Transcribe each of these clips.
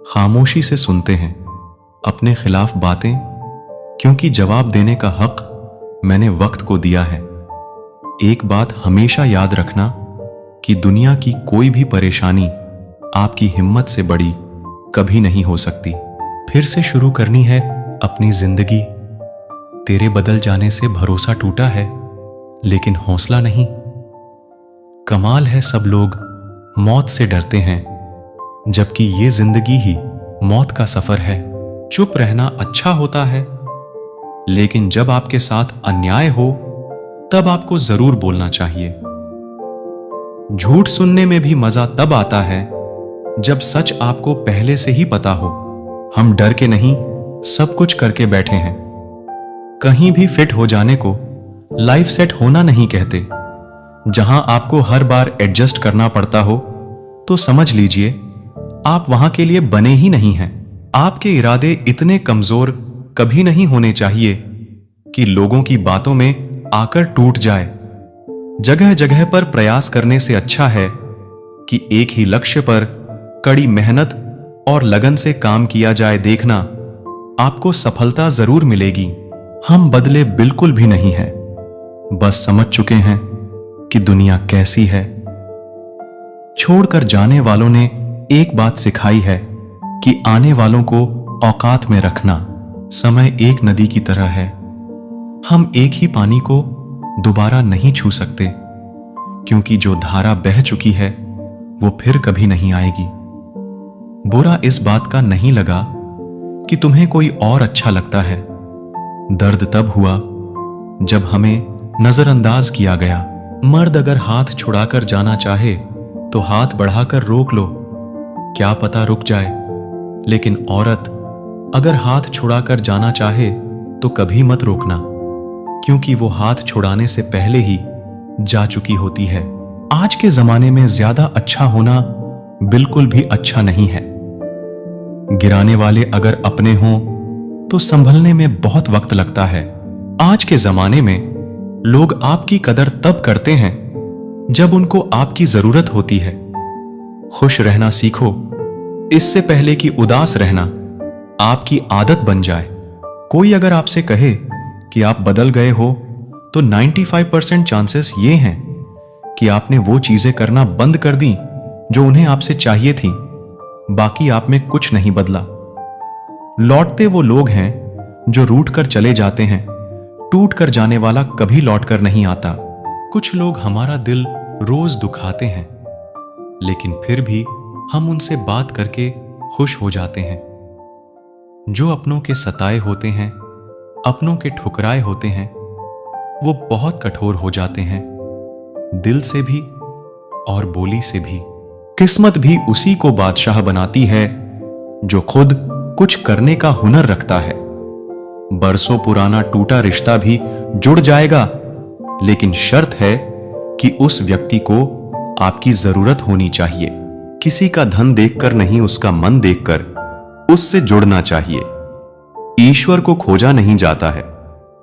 खामोशी से सुनते हैं अपने खिलाफ बातें, क्योंकि जवाब देने का हक मैंने वक्त को दिया है। एक बात हमेशा याद रखना कि दुनिया की कोई भी परेशानी आपकी हिम्मत से बड़ी कभी नहीं हो सकती। फिर से शुरू करनी है अपनी जिंदगी। तेरे बदल जाने से भरोसा टूटा है, लेकिन हौसला नहीं। कमाल है सब लोग मौत से डरते हैं, जबकि ये जिंदगी ही मौत का सफर है। चुप रहना अच्छा होता है, लेकिन जब आपके साथ अन्याय हो तब आपको जरूर बोलना चाहिए। झूठ सुनने में भी मजा तब आता है जब सच आपको पहले से ही पता हो। हम डर के नहीं, सब कुछ करके बैठे हैं। कहीं भी फिट हो जाने को लाइफ सेट होना नहीं कहते। जहां आपको हर बार एडजस्ट करना पड़ता हो तो समझ लीजिए आप वहां के लिए बने ही नहीं हैं। आपके इरादे इतने कमजोर कभी नहीं होने चाहिए कि लोगों की बातों में आकर टूट जाए। जगह जगह पर प्रयास करने से अच्छा है कि एक ही लक्ष्य पर कड़ी मेहनत और लगन से काम किया जाए। देखना आपको सफलता जरूर मिलेगी। हम बदले बिल्कुल भी नहीं हैं, बस समझ चुके हैं कि दुनिया कैसी है। छोड़कर जाने वालों ने एक बात सिखाई है कि आने वालों को औकात में रखना। समय एक नदी की तरह है, हम एक ही पानी को दोबारा नहीं छू सकते, क्योंकि जो धारा बह चुकी है वो फिर कभी नहीं आएगी। बुरा इस बात का नहीं लगा कि तुम्हें कोई और अच्छा लगता है। दर्द तब हुआ जब हमें नजरअंदाज किया गया। मर्द अगर हाथ छुड़ाकर जाना चाहे तो हाथ बढ़ाकर रोक लो, क्या पता रुक जाए। लेकिन औरत अगर हाथ छुड़ाकर जाना चाहे तो कभी मत रोकना, क्योंकि वो हाथ छुड़ाने से पहले ही जा चुकी होती है। आज के जमाने में ज्यादा अच्छा होना बिल्कुल भी अच्छा नहीं है। गिराने वाले अगर अपने हों तो संभलने में बहुत वक्त लगता है। आज के जमाने में लोग आपकी कदर तब करते हैं जब उनको आपकी जरूरत होती है। खुश रहना सीखो, इससे पहले कि उदास रहना आपकी आदत बन जाए। कोई अगर आपसे कहे कि आप बदल गए हो तो 95% चांसेस ये हैं कि आपने वो चीजें करना बंद कर दी जो उन्हें आपसे चाहिए थी। बाकी आप में कुछ नहीं बदला। लौटते वो लोग हैं जो रूठ कर चले जाते हैं, टूट कर जाने वाला कभी लौट कर नहीं आता। कुछ लोग हमारा दिल रोज दुखाते हैं, लेकिन फिर भी हम उनसे बात करके खुश हो जाते हैं। जो अपनों के सताए होते हैं, अपनों के ठुकराए होते हैं, वो बहुत कठोर हो जाते हैं, दिल से भी और बोली से भी। किस्मत भी उसी को बादशाह बनाती है जो खुद कुछ करने का हुनर रखता है। बरसों पुराना टूटा रिश्ता भी जुड़ जाएगा, लेकिन शर्त है कि उस व्यक्ति को आपकी जरूरत होनी चाहिए। किसी का धन देखकर नहीं, उसका मन देखकर उससे जुड़ना चाहिए। ईश्वर को खोजा नहीं जाता है,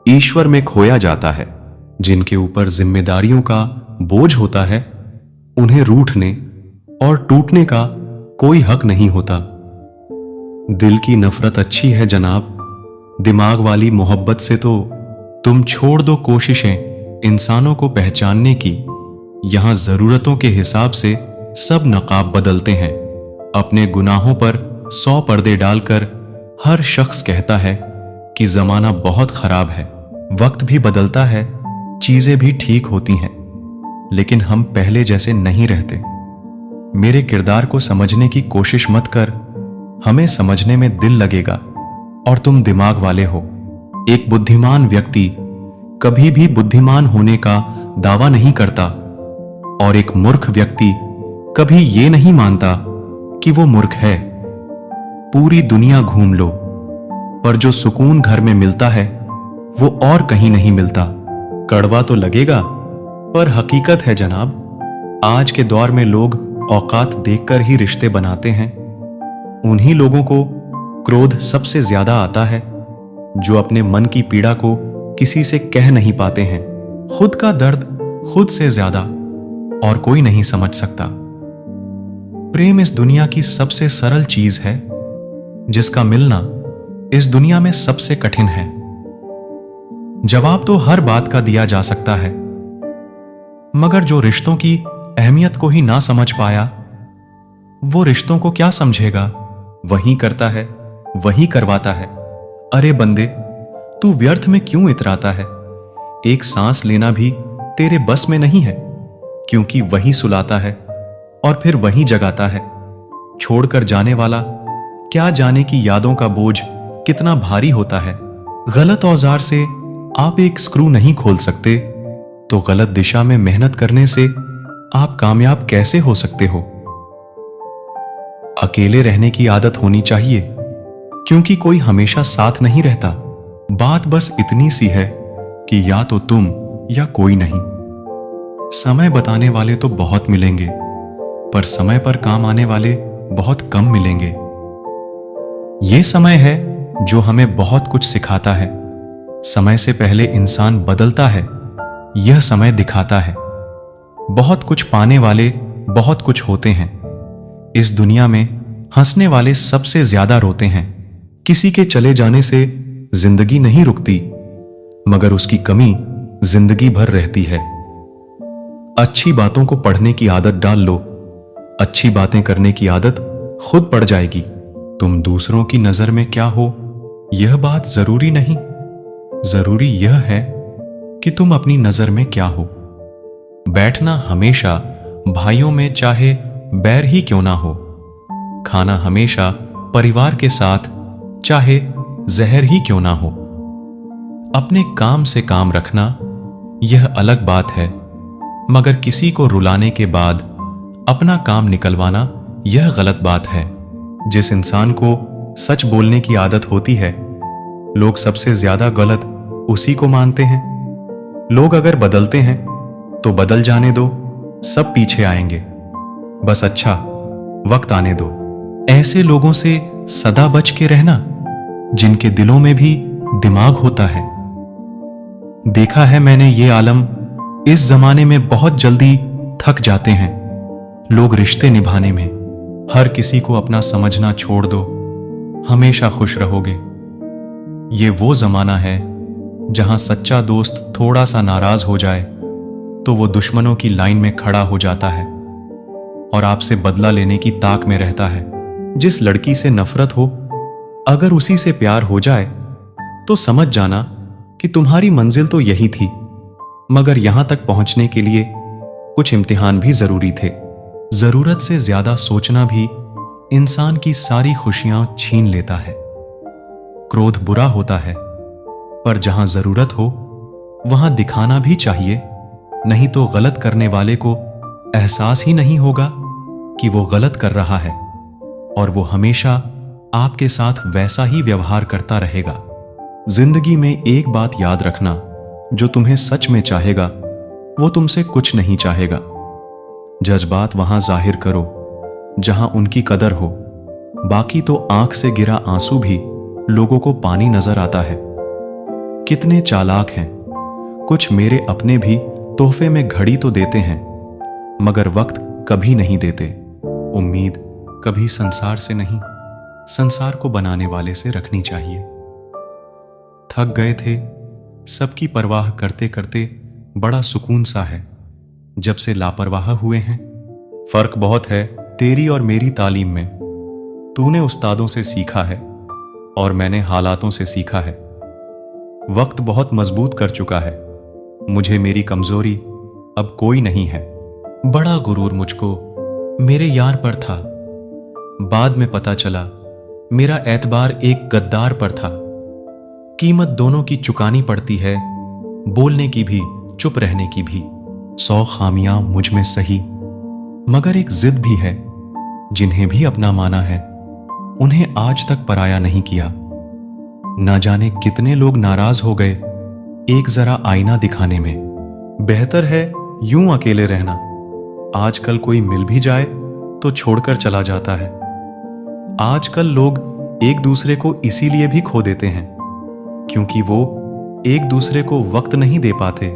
ईश्वर में खोया जाता है। जिनके ऊपर जिम्मेदारियों का बोझ होता है, उन्हें रूठने और टूटने का कोई हक नहीं होता। दिल की नफरत अच्छी है जनाब, दिमाग वाली मोहब्बत से तो तुम छोड़ दो कोशिशें इंसानों को पहचानने की। यहां जरूरतों के हिसाब से सब नकाब बदलते हैं। अपने गुनाहों पर 100 पर्दे डालकर हर शख्स कहता है कि जमाना बहुत खराब है। वक्त भी बदलता है, चीजें भी ठीक होती हैं, लेकिन हम पहले जैसे नहीं रहते। मेरे किरदार को समझने की कोशिश मत कर, हमें समझने में दिल लगेगा और तुम दिमाग वाले हो। एक बुद्धिमान व्यक्ति कभी भी बुद्धिमान होने का दावा नहीं करता, और एक मूर्ख व्यक्ति कभी ये नहीं मानता कि वो मूर्ख है। पूरी दुनिया घूम लो, पर जो सुकून घर में मिलता है वो और कहीं नहीं मिलता। कड़वा तो लगेगा, पर हकीकत है जनाब। आज के दौर में लोग औकात देखकर ही रिश्ते बनाते हैं। उन्हीं लोगों को क्रोध सबसे ज्यादा आता है जो अपने मन की पीड़ा को किसी से कह नहीं पाते हैं। खुद का दर्द खुद से ज्यादा और कोई नहीं समझ सकता। प्रेम इस दुनिया की सबसे सरल चीज है जिसका मिलना इस दुनिया में सबसे कठिन है। जवाब तो हर बात का दिया जा सकता है, मगर जो रिश्तों की अहमियत को ही ना समझ पाया, वो रिश्तों को क्या समझेगा। वही करता है, वही करवाता है। अरे बंदे, तू व्यर्थ में क्यों इतराता है? एक सांस लेना भी तेरे बस में नहीं है, क्योंकि वही सुलाता है और फिर वही जगाता है। छोड़कर जाने वाला क्या जाने की यादों का बोझ कितना भारी होता है। गलत औजार से आप एक स्क्रू नहीं खोल सकते, तो गलत दिशा में मेहनत करने से आप कामयाब कैसे हो सकते हो? अकेले रहने की आदत होनी चाहिए, क्योंकि कोई हमेशा साथ नहीं रहता। बात बस इतनी सी है कि या तो तुम या कोई नहीं। समय बताने वाले तो बहुत मिलेंगे, पर समय पर काम आने वाले बहुत कम मिलेंगे। ये समय है जो हमें बहुत कुछ सिखाता है। समय से पहले इंसान बदलता है, यह समय दिखाता है। बहुत कुछ पाने वाले बहुत कुछ होते हैं। इस दुनिया में हंसने वाले सबसे ज्यादा रोते हैं। किसी के चले जाने से जिंदगी नहीं रुकती, मगर उसकी कमी जिंदगी भर रहती है। अच्छी बातों को पढ़ने की आदत डाल लो, अच्छी बातें करने की आदत खुद पड़ जाएगी। तुम दूसरों की नजर में क्या हो, यह बात जरूरी नहीं। जरूरी यह है कि तुम अपनी नजर में क्या हो। बैठना हमेशा भाइयों में, चाहे बैर ही क्यों ना हो। खाना हमेशा परिवार के साथ, चाहे जहर ही क्यों ना हो। अपने काम से काम रखना यह अलग बात है, मगर किसी को रुलाने के बाद अपना काम निकलवाना यह गलत बात है। जिस इंसान को सच बोलने की आदत होती है, लोग सबसे ज्यादा गलत उसी को मानते हैं। लोग अगर बदलते हैं तो बदल जाने दो, सब पीछे आएंगे। बस अच्छा वक्त आने दो। ऐसे लोगों से सदा बच के रहना जिनके दिलों में भी दिमाग होता है। देखा है मैंने ये आलम, इस जमाने में बहुत जल्दी थक जाते हैं लोग रिश्ते निभाने में। हर किसी को अपना समझना छोड़ दो, हमेशा खुश रहोगे। ये वो जमाना है जहां सच्चा दोस्त थोड़ा सा नाराज हो जाए तो वो दुश्मनों की लाइन में खड़ा हो जाता है और आपसे बदला लेने की ताक में रहता है। जिस लड़की से नफरत हो, अगर उसी से प्यार हो जाए तो समझ जाना कि तुम्हारी मंजिल तो यही थी, मगर यहां तक पहुंचने के लिए कुछ इम्तिहान भी जरूरी थे। जरूरत से ज्यादा सोचना भी इंसान की सारी खुशियां छीन लेता है। क्रोध बुरा होता है, पर जहां जरूरत हो वहां दिखाना भी चाहिए, नहीं तो गलत करने वाले को एहसास ही नहीं होगा कि वो गलत कर रहा है और वो हमेशा आपके साथ वैसा ही व्यवहार करता रहेगा। जिंदगी में एक बात याद रखना, जो तुम्हें सच में चाहेगा वो तुमसे कुछ नहीं चाहेगा। जज्बात वहां जाहिर करो जहां उनकी कदर हो, बाकी तो आंख से गिरा आंसू भी लोगों को पानी नजर आता है। कितने चालाक हैं, कुछ मेरे अपने भी तोहफे में घड़ी तो देते हैं, मगर वक्त कभी नहीं देते। उम्मीद कभी संसार से नहीं, संसार को बनाने वाले से रखनी चाहिए। थक गए थे, सबकी परवाह करते करते बड़ा सुकून सा है जब से लापरवाह हुए हैं। फर्क बहुत है तेरी और मेरी तालीम में। तूने उस्तादों से सीखा है और मैंने हालातों से सीखा है। वक्त बहुत मजबूत कर चुका है मुझे, मेरी कमजोरी अब कोई नहीं है। बड़ा गुरूर मुझको मेरे यार पर था, बाद में पता चला मेरा एतबार एक गद्दार पर था। कीमत दोनों की चुकानी पड़ती है, बोलने की भी, चुप रहने की भी। 100 खामियां मुझ में सही, मगर एक जिद भी है। जिन्हें भी अपना माना है, उन्हें आज तक पराया नहीं किया। ना जाने कितने लोग नाराज हो गए एक जरा आईना दिखाने में। बेहतर है यूं अकेले रहना। आजकल कोई मिल भी जाए तो छोड़कर चला जाता है। आजकल लोग एक दूसरे को इसीलिए भी खो देते हैं क्योंकि वो एक दूसरे को वक्त नहीं दे पाते।